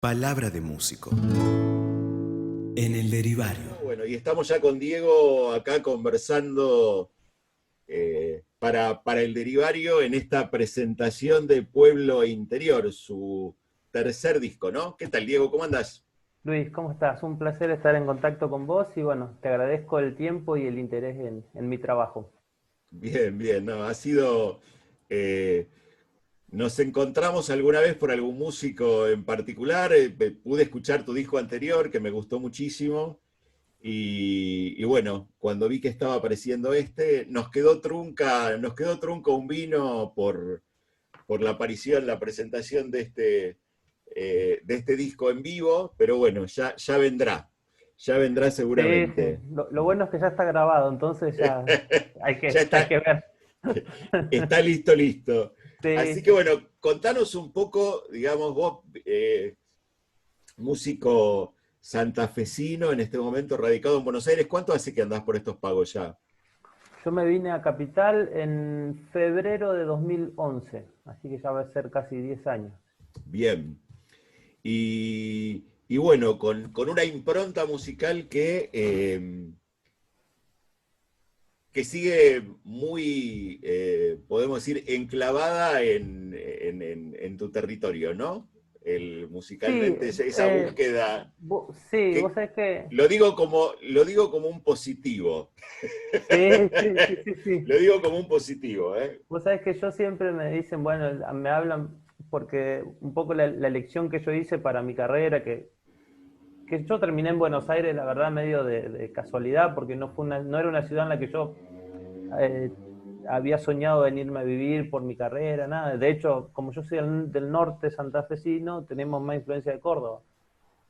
Palabra de músico. En el derivario. Bueno, y estamos ya con Diego acá conversando para el derivario en esta presentación de Pueblo Interior, su tercer disco, ¿no? ¿Qué tal, Diego? ¿Cómo andás? Luis, ¿cómo estás? Un placer estar en contacto con vos y bueno, te agradezco el tiempo y el interés en mi trabajo. Bien, bien, no, ha sido... eh, nos encontramos alguna vez por algún músico en particular, pude escuchar tu disco anterior que me gustó muchísimo. Y bueno, cuando vi que estaba apareciendo este, nos quedó trunca un vino por la aparición, la presentación de este disco en vivo, pero bueno, ya vendrá Sí, sí. seguramente. Lo bueno es que ya está grabado, entonces ya Ya hay está, que ver. está listo, listo. Sí, Así que sí. bueno, contanos un poco, digamos, vos, músico santafesino en este momento radicado en Buenos Aires, ¿cuánto hace que andás por estos pagos ya? Yo me vine a Capital en febrero de 2011, así que ya va a ser casi 10 años. Bien. Y bueno, con una impronta musical que sigue muy, podemos decir, enclavada en tu territorio, ¿no? Sí, Musicalmente, esa búsqueda, sí, vos que sabés que... lo digo como un positivo. Sí, sí, sí, sí, sí. Lo digo como un positivo, ¿eh? Vos sabés que yo siempre me dicen, bueno, me hablan porque un poco la elección que yo hice para mi carrera, que yo terminé en Buenos Aires, la verdad, medio de casualidad, porque no era una ciudad en la que yo eh, había soñado venirme a vivir por mi carrera, nada. De hecho, como yo soy del norte santafesino, tenemos más influencia de Córdoba.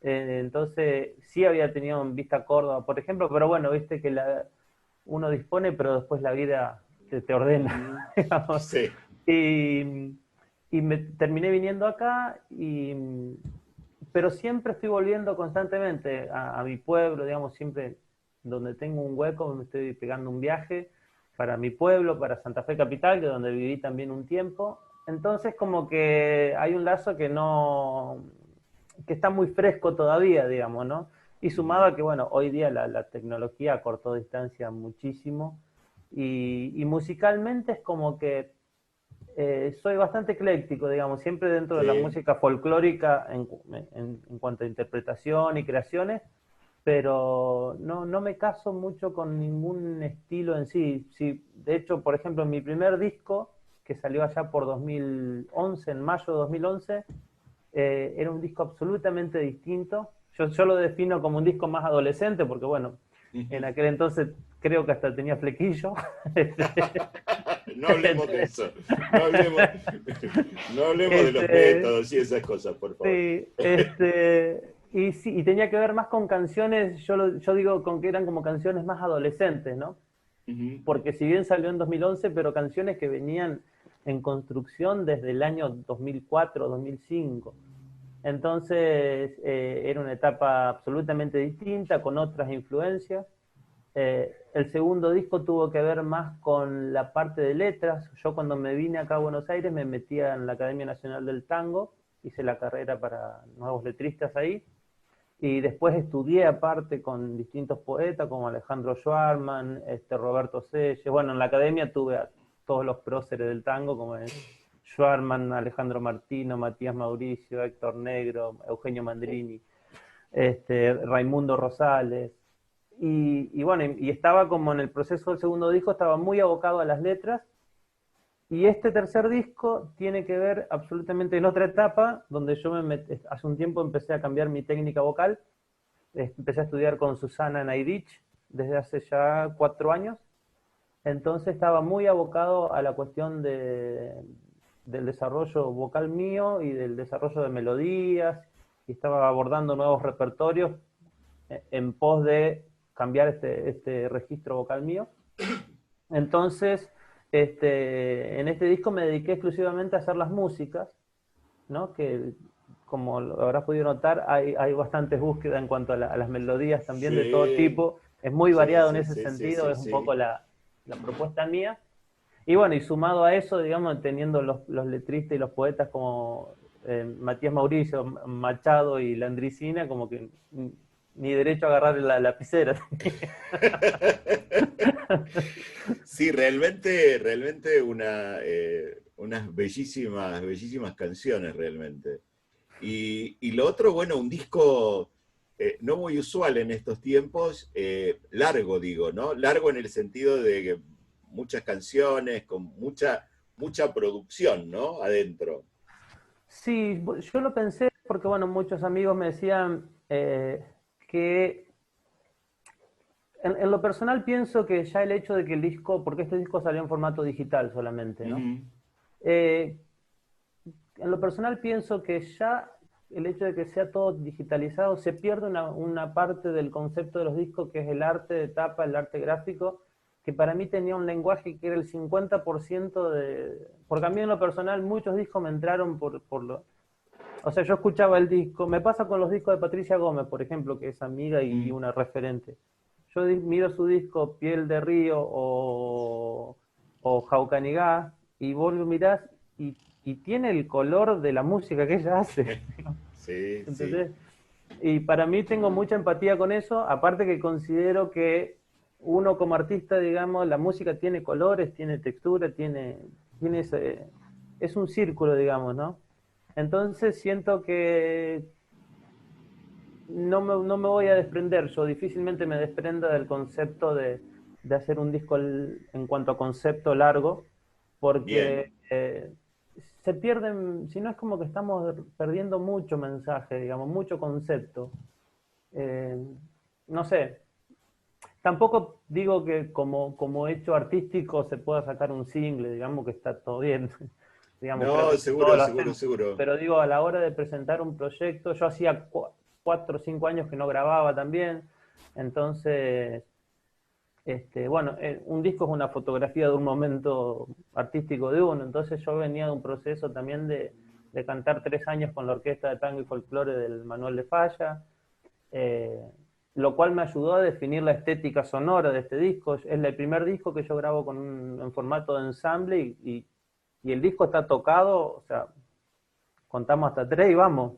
Entonces, sí había tenido en vista Córdoba, por ejemplo, pero bueno, viste que uno dispone, pero después la vida te ordena, Ujú. digamos. Sí. Y, y me terminé viniendo acá, pero siempre estoy volviendo constantemente a mi pueblo, digamos, siempre donde tengo un hueco, me estoy pegando un viaje para mi pueblo, para Santa Fe Capital, de donde viví también un tiempo. Entonces como que hay un lazo que está muy fresco todavía, digamos, ¿no? Y sumado Ujú. a que, bueno, hoy día la tecnología cortó distancia muchísimo y musicalmente es como que soy bastante ecléctico, digamos, siempre dentro de la Sí. música folclórica en cuanto a interpretación y creaciones, pero no me caso mucho con ningún estilo en sí. Sí. De hecho, por ejemplo, en mi primer disco, que salió allá por 2011, en mayo de 2011, era un disco absolutamente distinto. Yo lo defino como un disco más adolescente, porque bueno, en aquel entonces creo que hasta tenía flequillo. No hablemos de eso. No hablemos, no hablemos de los este, métodos y esas cosas, por favor. sí, y sí, y tenía que ver más con canciones, yo digo con que eran como canciones más adolescentes, ¿no? Ujú. Porque si bien salió en 2011, pero canciones que venían en construcción desde el año 2004, 2005. Entonces era una etapa absolutamente distinta, con otras influencias. El segundo disco tuvo que ver más con la parte de letras. Yo cuando me vine acá a Buenos Aires me metí en la Academia Nacional del Tango, hice la carrera para nuevos letristas ahí, y después estudié aparte con distintos poetas como Alejandro Schwarman, Roberto Selles. Bueno, en la academia tuve a todos los próceres del tango como es Schwarman, Alejandro Martino, Matías Mauricio, Héctor Negro, Eugenio Mandrini, Raimundo Rosales. Y bueno, y estaba como en el proceso del segundo disco, estaba muy abocado a las letras. Y este tercer disco tiene que ver absolutamente en otra etapa, donde hace un tiempo empecé a cambiar mi técnica vocal. Empecé a estudiar con Susana Naidich desde hace ya 4 años. Entonces estaba muy abocado a la cuestión del desarrollo vocal mío y del desarrollo de melodías. Y estaba abordando nuevos repertorios en pos de cambiar este registro vocal mío. Entonces, en este disco me dediqué exclusivamente a hacer las músicas, ¿no? Que como lo habrás podido notar, hay bastantes búsquedas en cuanto a las melodías también de todo Sí, tipo. Es muy sí, variado en sí, ese sí, sí, sentido, sí, es un poco sí. la propuesta mía. Y bueno, y sumado a eso, digamos, teniendo los letristas y los poetas como Matías Mauricio, Machado y Landricina, como que ni derecho a agarrar la lapicera. Sí, realmente unas bellísimas canciones realmente. Y lo otro, bueno, un disco no muy usual en estos tiempos, largo digo, ¿no? Largo en el sentido de que muchas canciones, con mucha producción, ¿no? Adentro. Sí, yo lo pensé porque, bueno, muchos amigos me decían que en lo personal pienso que ya el hecho de que el disco, porque este disco salió en formato digital solamente, ¿no? Ujú. Eh, en lo personal pienso que ya el hecho de que sea todo digitalizado se pierde una parte del concepto de los discos, que es el arte de tapa, el arte gráfico, que para mí tenía un lenguaje que era el 50% de... Porque a mí en lo personal muchos discos me entraron por lo... O sea, yo escuchaba el disco, me pasa con los discos de Patricia Gómez, por ejemplo, que es amiga y una referente. Yo miro su disco Piel de Río o Jaucanigá, y vos lo mirás y tiene el color de la música que ella hace. Sí, sí. ¿Entendés? Y para mí tengo mucha empatía con eso, aparte que considero que uno como artista, digamos, la música tiene colores, tiene textura, tiene es un círculo, digamos, ¿no? Entonces siento que no me voy a desprender, yo difícilmente me desprendo del concepto de hacer un disco en cuanto a concepto largo, porque Bien. se pierden, si no es como que estamos perdiendo mucho mensaje, digamos, mucho concepto. Eh, no sé, tampoco digo que como hecho artístico se pueda sacar un single, digamos que está todo bien, digamos, creo No, que todos seguro, lo seguro, hacemos, seguro. pero digo, a la hora de presentar un proyecto, yo hacía 4 o 5 años que no grababa también, entonces, bueno, un disco es una fotografía de un momento artístico de uno, entonces yo venía de un proceso también de cantar 3 años con la Orquesta de Tango y Folclore del Manuel de Falla, eh, lo cual me ayudó a definir la estética sonora de este disco. Es el primer disco que yo grabo en formato de ensamble y el disco está tocado, o sea, contamos hasta 3 y vamos.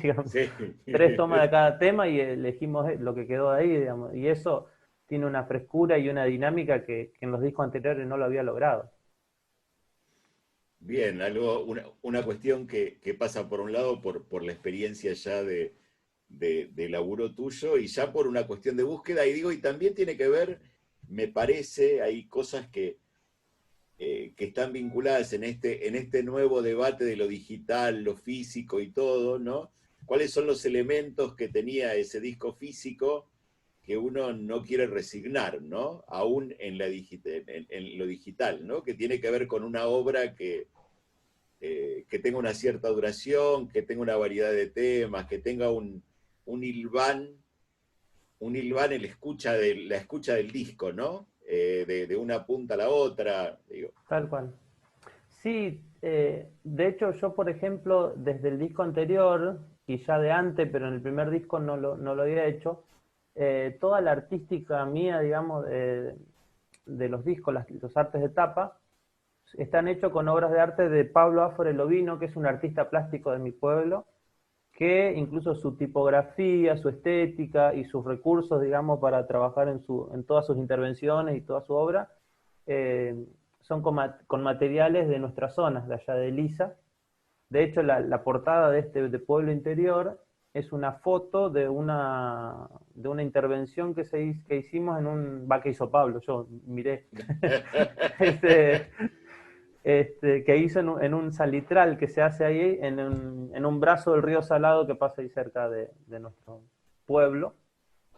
Digamos, Sí. 3 tomas de cada tema y elegimos lo que quedó de ahí, digamos. Y eso tiene una frescura y una dinámica que en los discos anteriores no lo había logrado. Bien, una cuestión que pasa por un lado por la experiencia ya de laburo tuyo y ya por una cuestión de búsqueda, y digo, y también tiene que ver, me parece, hay cosas que están vinculadas en este nuevo debate de lo digital, lo físico y todo, ¿no? ¿Cuáles son los elementos que tenía ese disco físico que uno no quiere resignar, ¿no? Aún en lo digital, ¿no? Que tiene que ver con una obra que tenga una cierta duración, que tenga una variedad de temas, que tenga un hilván, en la escucha del disco, ¿no? De una punta a la otra, digo. Tal cual. Sí, de hecho yo, por ejemplo, desde el disco anterior, y ya de antes, pero en el primer disco no lo había hecho, toda la artística mía, digamos, de los discos, los artes de tapa, están hechos con obras de arte de Pablo Áfore Lovino, que es un artista plástico de mi pueblo, que incluso su tipografía, su estética y sus recursos, digamos, para trabajar en todas sus intervenciones y toda su obra, eh, son con materiales de nuestras zonas, de allá de Elisa. De hecho, la portada de Pueblo Interior es una foto de una intervención que hicimos en va, que hizo Pablo, yo miré, este, que hizo en un salitral que se hace ahí, en un brazo del río Salado que pasa ahí cerca de nuestro pueblo.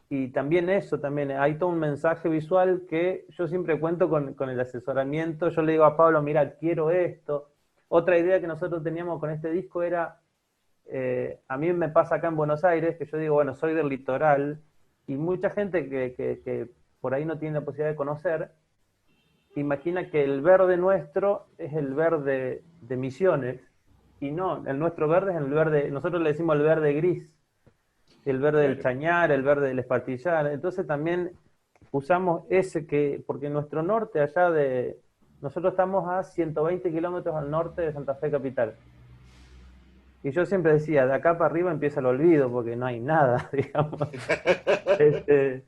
Y también eso, también hay todo un mensaje visual que yo siempre cuento con el asesoramiento. Yo le digo a Pablo, mira, quiero esto. Otra idea que nosotros teníamos con este disco era, a mí me pasa acá en Buenos Aires, que yo digo, bueno, soy del litoral, y mucha gente que por ahí no tiene la posibilidad de conocer, imagina que el verde nuestro es el verde de Misiones, y no, el nuestro verde es el verde, nosotros le decimos el verde gris, el verde del Claro. Chañar, el verde del Espartillar. Entonces también usamos porque nuestro norte nosotros estamos a 120 kilómetros al norte de Santa Fe capital. Y yo siempre decía, de acá para arriba empieza el olvido, porque no hay nada, digamos. Este,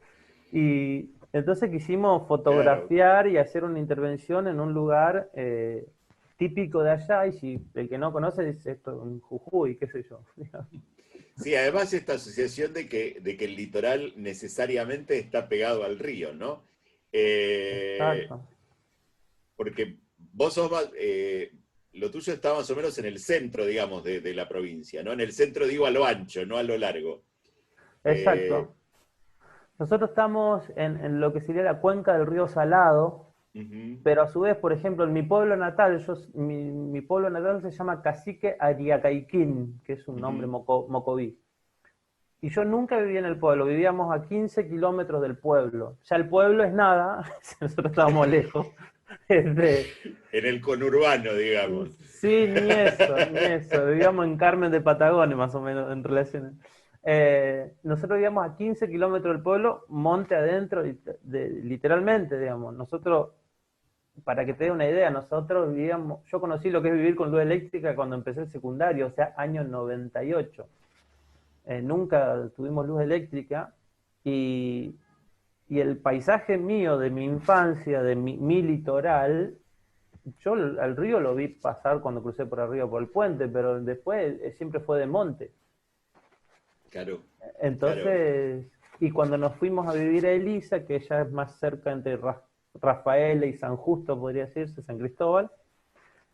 y entonces quisimos Claro. fotografiar y hacer una intervención en un lugar típico de allá, y si el que no conoce dice esto es un Jujuy, qué sé yo. Sí, además esta asociación de que el litoral necesariamente está pegado al río, ¿no? Eh, Exacto. porque vos sos lo tuyo está más o menos en el centro, digamos, de la provincia, ¿no? En el centro digo a lo ancho, no a lo largo. Eh, Exacto. Nosotros estamos en lo que sería la cuenca del río Salado, Ujú, pero a su vez, por ejemplo, en mi pueblo natal, mi pueblo natal se llama Cacique Ariacaiquín, que es un nombre ujú. mocoví. Y yo nunca viví en el pueblo, vivíamos a 15 kilómetros del pueblo. Ya el pueblo es nada, nosotros estábamos lejos. Este, En el conurbano, digamos. sí, ni eso, ni eso. Vivíamos en Carmen de Patagones, más o menos, en relaciones. Nosotros vivíamos a 15 kilómetros del pueblo, monte adentro, literalmente, digamos. Nosotros, para que te dé una idea, nosotros vivíamos, yo conocí lo que es vivir con luz eléctrica cuando empecé el secundario, o sea, año 98. Nunca tuvimos luz eléctrica y, y el paisaje mío de mi infancia, de mi litoral, yo al río lo vi pasar cuando crucé por arriba por el puente, pero después siempre fue de monte. Claro, claro. Entonces, y cuando nos fuimos a vivir a Elisa, que ya es más cerca entre Rafaela y San Justo, podría decirse, San Cristóbal,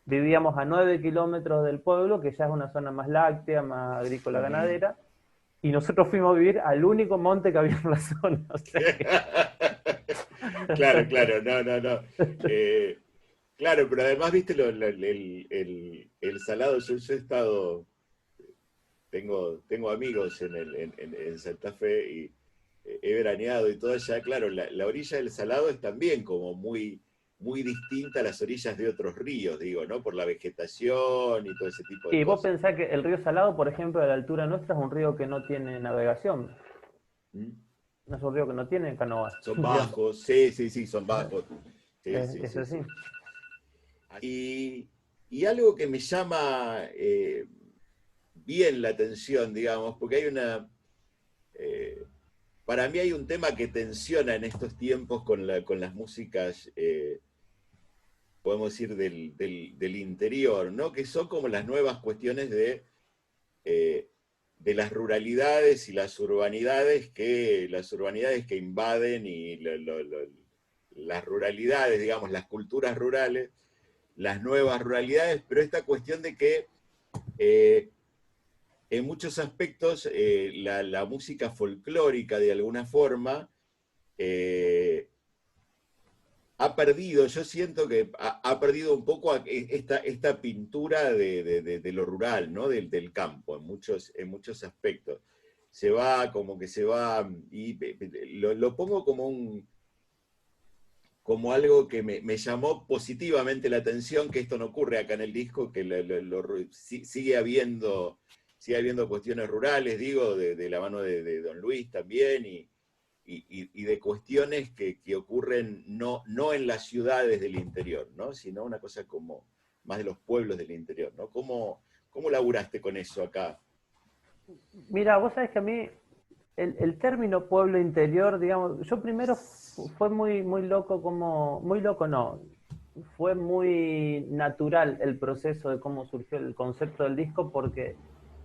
vivíamos a 9 kilómetros del pueblo, que ya es una zona más láctea, más agrícola Ujú. ganadera, y nosotros fuimos a vivir al único monte que había en la zona. O sea que... Claro, claro, no, no, no. Eh, claro, pero además, viste, el salado, yo he estado, tengo amigos en Santa Fe y he veraneado y todo allá, claro, la orilla del Salado es también como muy, muy distinta a las orillas de otros ríos, digo, ¿no? Por la vegetación y todo ese tipo de Y vos cosas. pensás que el río Salado, por ejemplo, a la altura nuestra, es un río que no tiene navegación. ¿Mm? No es un río que no tiene canoas, Son digamos. bajos, sí, sí, sí, son bajos. Sí, sí, Es sí, así. sí. Y algo que me llama bien la atención, digamos, porque hay una... eh, para mí hay un tema que tensiona en estos tiempos con las músicas podemos decir, del interior, ¿no? Que son como las nuevas cuestiones eh, de las ruralidades y las urbanidades que invaden y las ruralidades, digamos, las culturas rurales, las nuevas ruralidades, pero esta cuestión de que eh, en muchos aspectos la música folclórica de alguna forma eh, ha perdido, yo siento que ha perdido un poco esta pintura de lo rural, ¿no? Del campo, en muchos aspectos. Se va, como que se va, y lo pongo como como algo que me llamó positivamente la atención, que esto no ocurre acá en el disco, que sigue habiendo cuestiones rurales, digo, de la mano de Don Luis también, y de cuestiones que ocurren no en las ciudades del interior, ¿no? Sino una cosa como más de los pueblos del interior, ¿no? ¿Cómo laburaste con eso acá? Mira, vos sabés que a mí el término pueblo interior, digamos, yo primero fue muy loco como, muy loco no, fue muy natural el proceso de cómo surgió el concepto del disco porque,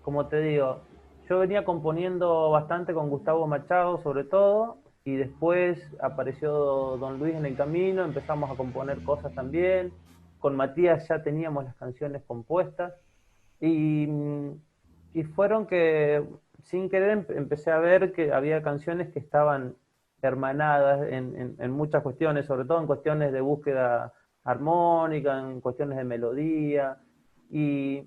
como te digo, yo venía componiendo bastante con Gustavo Machado sobre todo y después apareció Don Luis en el camino, empezamos a componer cosas también, con Matías ya teníamos las canciones compuestas y, y fueron que sin querer empecé a ver que había canciones que estaban hermanadas en muchas cuestiones, sobre todo en cuestiones de búsqueda armónica, en cuestiones de melodía. Y,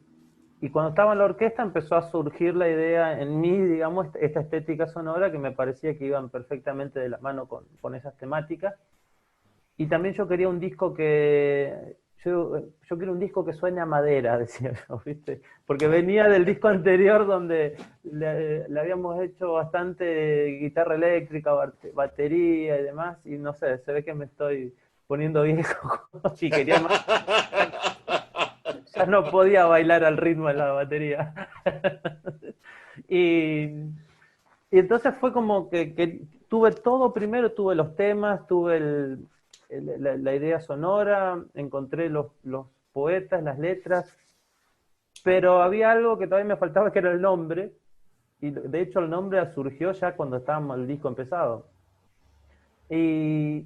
y cuando estaba en la orquesta empezó a surgir la idea en mí, digamos, esta estética sonora que me parecía que iban perfectamente de la mano con esas temáticas. Y también yo quería un disco que. Yo quiero un disco que suene a madera, decía yo, ¿viste? Porque venía del disco anterior donde le habíamos hecho bastante guitarra eléctrica, batería y demás, y no sé, se ve que me estoy poniendo viejo y quería más. ya no podía bailar al ritmo de la batería. y, y entonces fue como que tuve todo primero, tuve los temas, tuve la idea sonora, encontré los poetas, las letras, pero había algo que todavía me faltaba, que era el nombre, y de hecho el nombre surgió ya cuando estábamos el disco empezado. Y,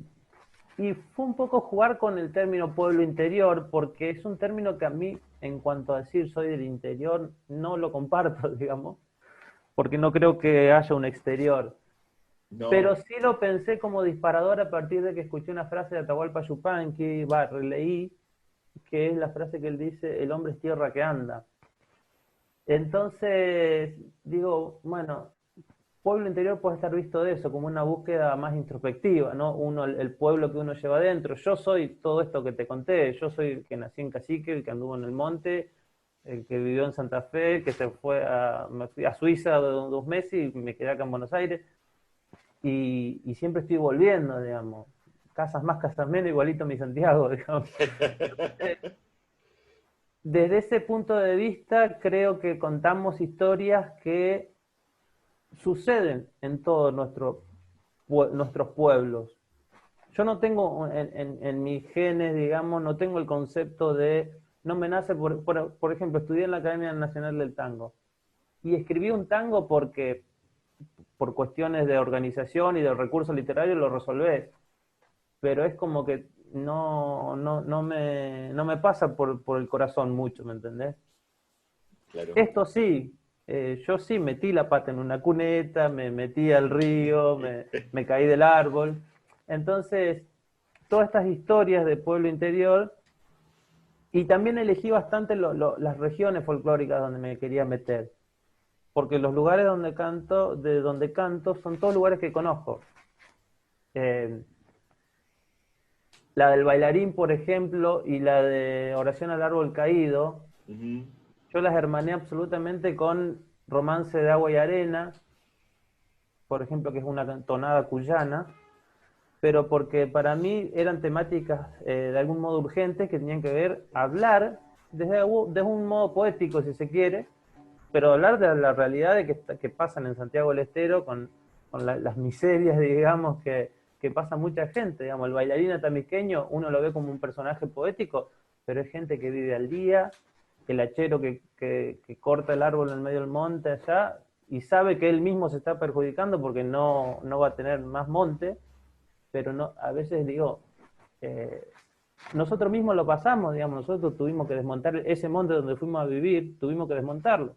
y fue un poco jugar con el término pueblo interior, porque es un término que a mí, en cuanto a decir soy del interior, no lo comparto, digamos, porque no creo que haya un exterior. No, Pero sí lo pensé como disparador a partir de que escuché una frase de Atahualpa Yupanqui, releí, que es la frase que él dice, el hombre es tierra que anda. Entonces, digo, bueno, pueblo interior puede estar visto de eso, como una búsqueda más introspectiva, ¿no? Uno, el pueblo que uno lleva adentro. Yo soy todo esto que te conté, yo soy el que nací en Cacique, el que anduvo en el monte, el que vivió en Santa Fe, que me fui a Suiza 2 meses y me quedé acá en Buenos Aires, y siempre estoy volviendo, digamos. Casas más, casas menos, igualito mi Santiago, digamos. Desde ese punto de vista, creo que contamos historias que suceden en todos nuestros pueblos. Yo no tengo en mis genes, digamos, no tengo el concepto de, no me nace, por ejemplo, estudié en la Academia Nacional del Tango y escribí un tango porque por cuestiones de organización y de recursos literarios lo resolvés, pero es como que no me pasa por el corazón mucho, ¿me entendés? claro. Esto sí, yo sí metí la pata en una cuneta, me metí al río, me caí del árbol. Entonces, todas estas historias de pueblo interior, y también elegí bastante las regiones folclóricas donde me quería meter, porque los lugares de donde canto, son todos lugares que conozco. Eh, la del bailarín, por ejemplo, y la de Oración al árbol caído, Ujú. yo las hermané absolutamente con Romance de agua y arena, por ejemplo, que es una tonada cuyana, pero porque para mí eran temáticas de algún modo urgentes que tenían que ver, hablar desde un modo poético, si se quiere, pero hablar de la realidad que pasan en Santiago del Estero con las miserias, digamos, que pasa mucha gente. Digamos, el bailarín atamisqueño, uno lo ve como un personaje poético, pero es gente que vive al día, el hachero que corta el árbol en medio del monte allá y sabe que él mismo se está perjudicando porque no va a tener más monte, pero no, a veces digo, eh, nosotros mismos lo pasamos, digamos, nosotros tuvimos que desmontar ese monte donde fuimos a vivir, tuvimos que desmontarlo.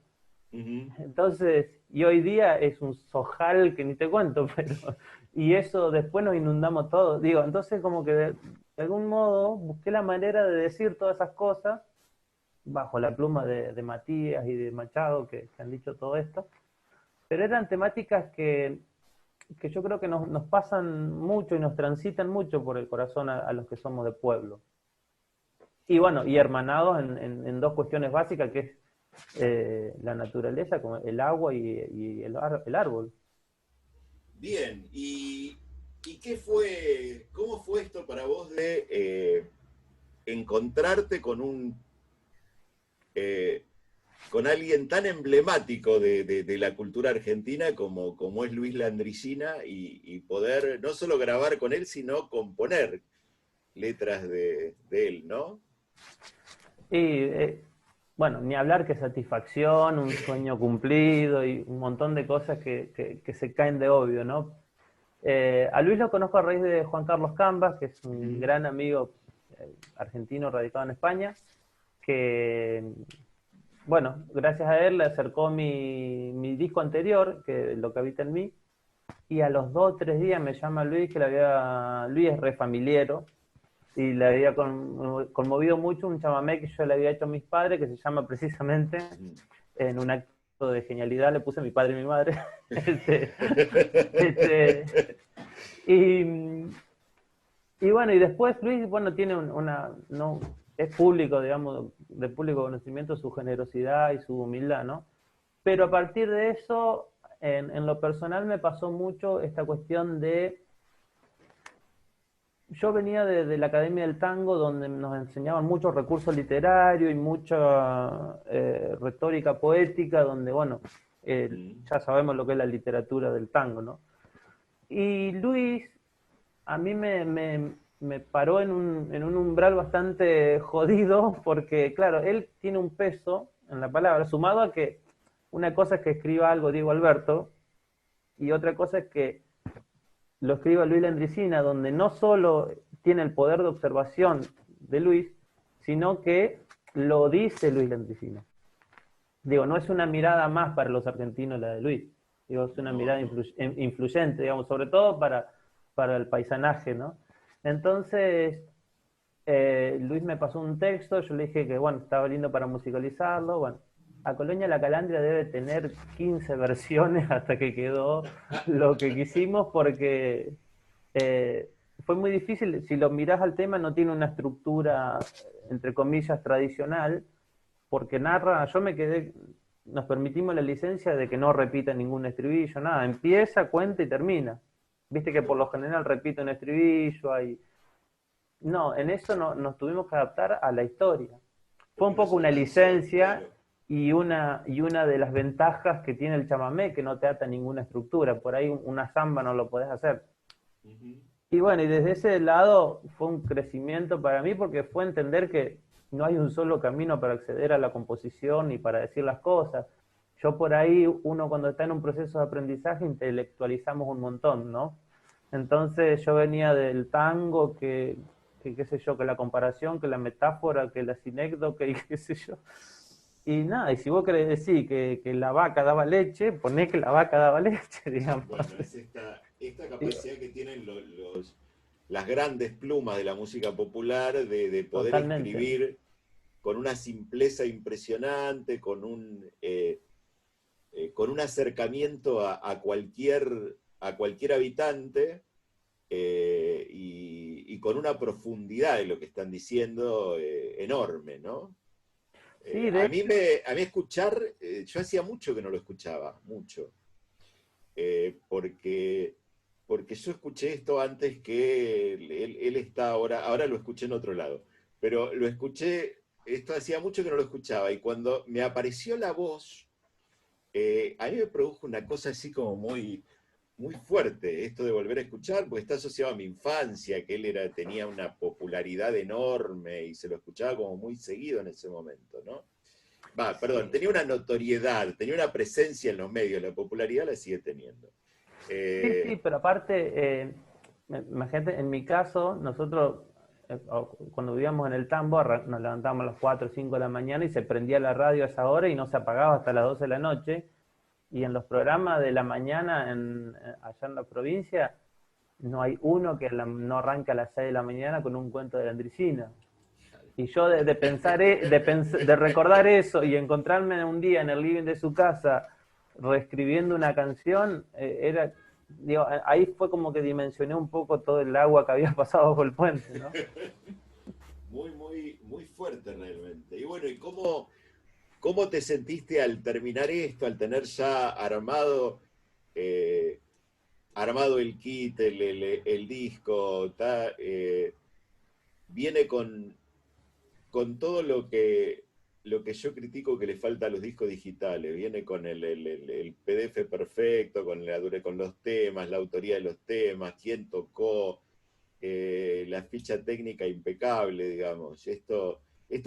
Ujú. Entonces, y hoy día es un sojal que ni te cuento, pero, y eso después nos inundamos todos. Digo, entonces como que de algún modo busqué la manera de decir todas esas cosas bajo la pluma de Matías y de Machado que han dicho todo esto, pero eran temáticas que yo creo que nos pasan mucho y nos transitan mucho por el corazón a los que somos de pueblo. Y bueno, y hermanados en dos cuestiones básicas, que es la naturaleza, como el agua y el árbol. Bien, ¿y cómo fue esto para vos de encontrarte eh, con alguien tan emblemático de la cultura argentina como es Luis Landricina y poder no solo grabar con él, sino componer letras de él, ¿no? Y bueno, ni hablar que satisfacción, un sueño cumplido y un montón de cosas que se caen de obvio, ¿no? A Luis lo conozco a raíz de Juan Carlos Cambas, que es un gran amigo argentino radicado en España, que, bueno, gracias a él le acercó mi disco anterior, que Lo que habita en mí, y a los 2 o 3 días me llama Luis, Luis es re familiero, y le había conmovido mucho un chamamé que yo le había hecho a mis padres, que se llama precisamente, en un acto de genialidad, le puse mi padre y mi madre. este, este, y, y bueno, y después Luis, bueno, tiene no, es público, digamos, de público conocimiento su generosidad y su humildad, ¿no? Pero a partir de eso, en lo personal me pasó mucho esta cuestión de yo venía de la Academia del Tango, donde nos enseñaban muchos recursos literarios y mucha retórica poética, donde, bueno, ya sabemos lo que es la literatura del tango, ¿no? Y Luis, a mí me paró en un umbral bastante jodido, porque, claro, él tiene un peso en la palabra, sumado a que una cosa es que escriba algo Diego Alberto, y otra cosa es que lo escriba Luis Landricina, donde no solo tiene el poder de observación de Luis, sino que lo dice Luis Landricina. Digo, no es una mirada más para los argentinos la de Luis, digo, es una mirada influyente, digamos, sobre todo para el paisanaje, ¿no? Entonces, Luis me pasó un texto, yo le dije que, bueno, estaba lindo para musicalizarlo, bueno, A Colonia la Calandria debe tener 15 versiones hasta que quedó lo que quisimos, porque fue muy difícil. Si lo mirás al tema, no tiene una estructura, entre comillas, tradicional, porque narra, yo me quedé, nos permitimos la licencia de que no repita ningún estribillo, nada, empieza, cuenta y termina. Viste que por lo general repite un estribillo, no, en eso no, nos tuvimos que adaptar a la historia. Fue un poco una licencia y una de las ventajas que tiene el chamamé, que no te ata ninguna estructura. Por ahí una samba no lo podés hacer. Y bueno, y desde ese lado fue un crecimiento para mí, porque fue entender que no hay un solo camino para acceder a la composición ni para decir las cosas. Yo por ahí, uno cuando está en un proceso de aprendizaje, intelectualizamos un montón, ¿no? Entonces yo venía del tango, que qué sé yo, que la comparación, que la metáfora, que la sinécdoque y qué sé yo. Y nada, y si vos querés decir que la vaca daba leche, poné que la vaca daba leche, digamos. Bueno, es esta capacidad que tienen las grandes plumas de la música popular de poder Totalmente. escribir con una simpleza impresionante, con un acercamiento a cualquier habitante, y con una profundidad de lo que están diciendo enorme, ¿no? Sí, A mí escuchar, yo hacía mucho que no lo escuchaba, mucho. Porque yo escuché esto antes que él está ahora lo escuché en otro lado, pero lo escuché, esto hacía mucho que no lo escuchaba, y cuando me apareció la voz, a mí me produjo una cosa así como muy, muy fuerte, esto de volver a escuchar, porque está asociado a mi infancia, que él tenía una popularidad enorme y se lo escuchaba como muy seguido en ese momento, ¿no? Perdón, tenía una notoriedad, tenía una presencia en los medios, la popularidad la sigue teniendo. Sí, pero aparte, imagínate, en mi caso, nosotros cuando vivíamos en el Tambo, nos levantábamos a las 4 o 5 de la mañana y se prendía la radio a esa hora y no se apagaba hasta las 12 de la noche. Y en los programas de la mañana allá en la provincia, no hay uno que no arranca a las 6 de la mañana con un cuento de la Landricina. Y yo de recordar eso y encontrarme un día en el living de su casa reescribiendo una canción, digo, ahí fue como que dimensioné un poco todo el agua que había pasado bajo el puente, ¿no? Muy, muy, muy fuerte realmente. Y bueno, ¿y cómo te sentiste al terminar esto, al tener ya armado el kit, el disco? Viene con todo lo que yo critico que le falta a los discos digitales. Viene con el PDF perfecto, con los temas, la autoría de los temas, quién tocó, la ficha técnica impecable, digamos. Esto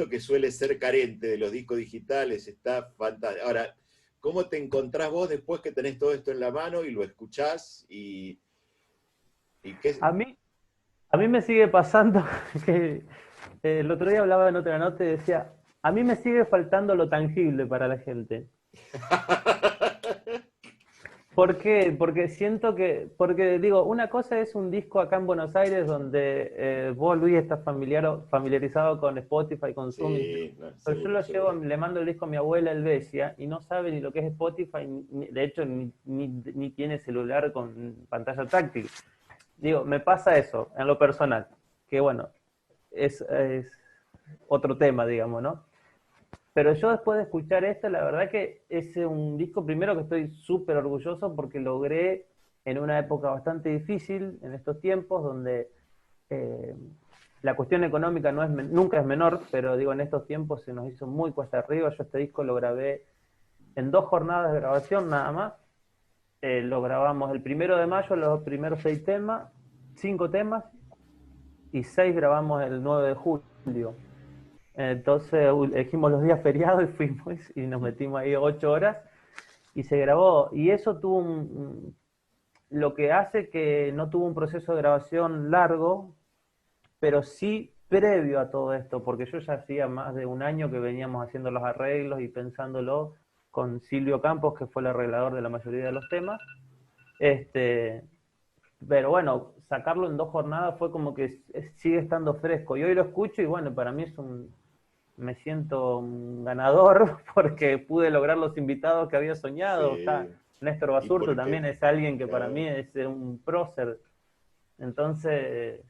que suele ser carente de los discos digitales está fantástico. Ahora, ¿cómo te encontrás vos después que tenés todo esto en la mano y lo escuchás? ¿Y qué? A mí me sigue pasando que el otro día hablaba en otra nota y decía, a mí me sigue faltando lo tangible para la gente. ¿Por qué? Porque siento porque digo, una cosa es un disco acá en Buenos Aires donde vos, Luis, estás familiarizado con Spotify, con Zoom, Sí, no, pero yo seguro, lo llevo, seguro. le mando el disco a mi abuela Elvesia y no sabe ni lo que es Spotify, de hecho ni tiene celular con pantalla táctil. Digo, me pasa eso en lo personal, que bueno, es otro tema, digamos, ¿no? Pero yo después de escuchar esto, la verdad que es un disco, primero que estoy súper orgulloso porque logré en una época bastante difícil, en estos tiempos, donde la cuestión económica nunca es menor, pero digo, en estos tiempos se nos hizo muy cuesta arriba. Yo este disco lo grabé en 2 jornadas de grabación nada más. Lo grabamos el 1 de mayo, los primeros 6 temas, 5 temas, y 6 grabamos el 9 de julio. Entonces elegimos los días feriados y fuimos y nos metimos ahí 8 horas y se grabó. Y eso tuvo lo que hace que no tuvo un proceso de grabación largo, pero sí previo a todo esto, porque yo ya hacía más de un año que veníamos haciendo los arreglos y pensándolo con Silvio Campos, que fue el arreglador de la mayoría de los temas. Pero bueno, sacarlo en 2 jornadas fue como que sigue estando fresco. Y hoy lo escucho y bueno, para mí me siento un ganador porque pude lograr los invitados que había soñado. Sí. Está Néstor Basurto también es alguien que para mí es un prócer. Entonces,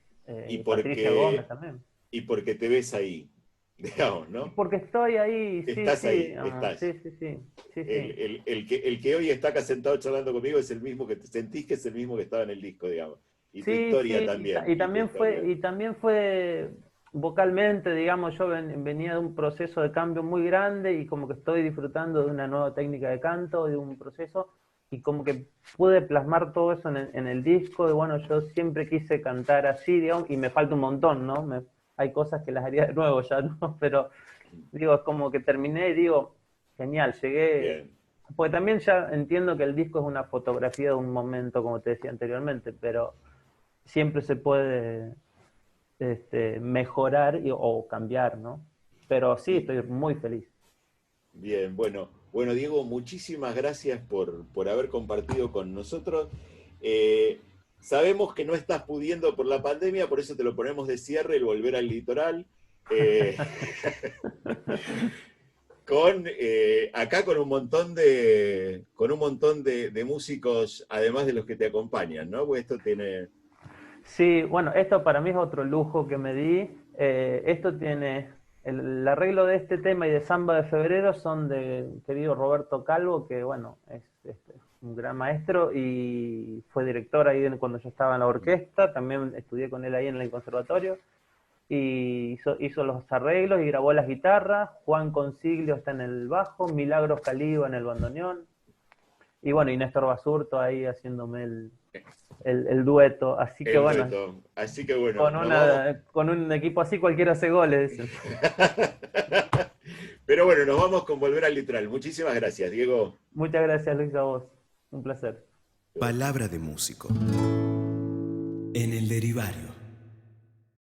y Patricia Gómez también. Y porque te ves ahí, digamos, ¿no? Porque estoy ahí, estás sí, ahí, sí. estás. Sí. El que hoy está acá sentado charlando conmigo es el mismo que sentís que es el mismo que estaba en el disco, digamos. Y tu historia también. Y también fue vocalmente, digamos, yo venía de un proceso de cambio muy grande y como que estoy disfrutando de una nueva técnica de canto, de un proceso, y como que pude plasmar todo eso en el disco. Y bueno, yo siempre quise cantar así, digamos, y me falta un montón, ¿no? Hay cosas que las haría de nuevo ya, ¿no? Pero digo, es como que terminé y digo, genial, llegué. Bien. Porque también ya entiendo que el disco es una fotografía de un momento, como te decía anteriormente, pero siempre se puede mejorar o cambiar, ¿no? Pero sí, estoy muy feliz. Bien, bueno, Diego, muchísimas gracias por haber compartido con nosotros. Sabemos que no estás pudiendo por la pandemia, por eso te lo ponemos de cierre, el volver al litoral. Acá con un montón de músicos, además de los que te acompañan, ¿no? Pues esto tiene... Sí, bueno, esto para mí es otro lujo que me di. Esto tiene... El arreglo de este tema y de Samba de Febrero son de querido Roberto Calvo, que bueno, es un gran maestro y fue director ahí cuando yo estaba en la orquesta. También estudié con él ahí en el conservatorio. Y hizo los arreglos y grabó las guitarras. Juan Consiglio está en el bajo, Milagros Caliba en el bandoneón, y bueno, y Néstor Basurto ahí haciéndome el dueto, así que bueno, con un equipo así cualquiera hace goles, dicen. Pero bueno, nos vamos con Volver al Litoral. Muchísimas gracias, Diego. Muchas gracias, Luis, a vos, un placer. Palabra de músico en el Derivario.